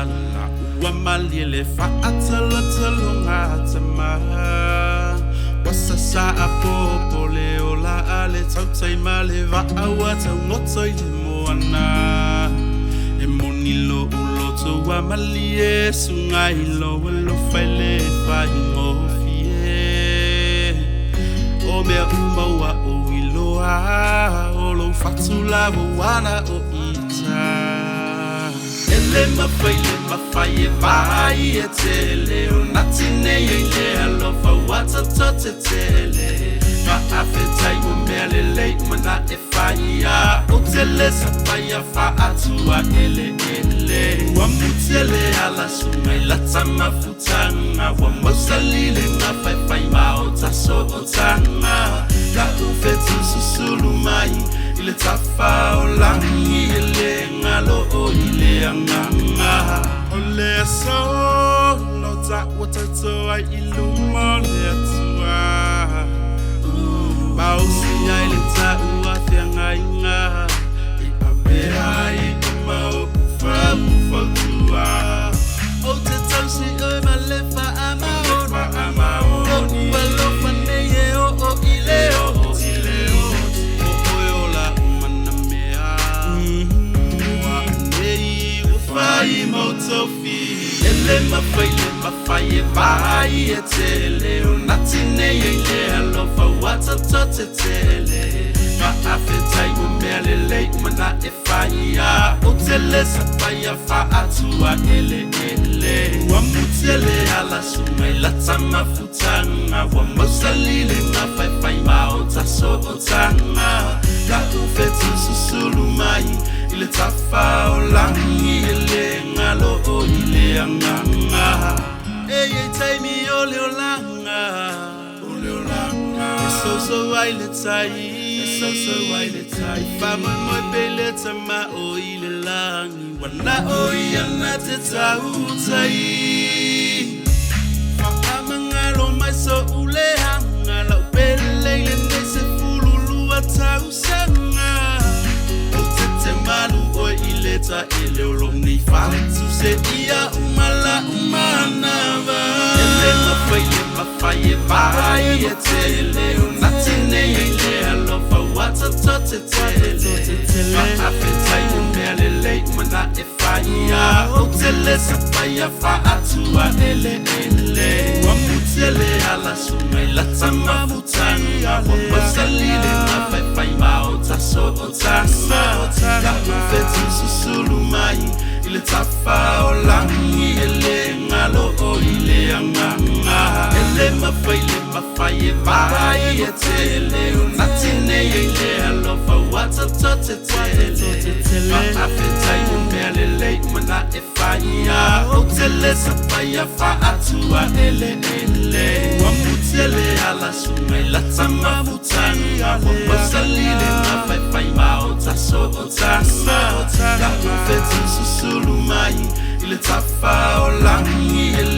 la ua mali le fa'atala talonga tama wasa sa apopo le ola ale tautai ma le va'aua taungoto i te moana e monilo uloto wa mali e sungai lo lo fai le fai ngofie o mea umaua o iloa o lo fatula wana o ita le mafai e vai e tele o natine e le alofa wata tote tele ma afetai mo mele le mana e faia o tele sapaia fa atua ele wa mutele ala sumai la tama futanga wa mosalile na fai ma o taso o tanga la ufetu susulu mai ile tafa o langi ele ngalo o ile anganga ole so no ta watato ai iluma le tua ba o si ai le ta ua fianga inga e apea i ma o fa tua o te tausi o ma le fa ama o ni lo fa ne e o ile o motofi ele mafai e vai e tele o natine e le alofa wata tote tele ma afetai mo mele le mana e faia o tele sapaia fa atua ele wa mutele ala sumai la tama futanga wa mosalile na fai ma o taso o tanga la ufetu susulu mai ile tafa o langi ele ngalo o ile anganga eye taimi ole olanga so waile tai fama mo bele tama o ile langi wana o yana te tautai fama ngalo mai so ule hanga la bele le se fululu atausanga malu o ileta ele olomni fatu se ia umala umanava ele mafai vai e tele natine ele alofa wata tote tele ma afetai umele le mana e faia o tele sapaia fa atua ele wa mutele ala sumai la tama futanga wa masalile na fai ma o taso o tanga la ufetu susulu mai ile tafa o langi ele ngalo o ile anganga ele mafai e vai e tele o natine ele alofa wata tote tele ma afetai o mele le mana e faia o tele sapaia fa atua ele wa mutele ala sumai la tama futanga wa masalile na fai ma o taso o tanga la ufetu susulu mai ile tafa o langi ele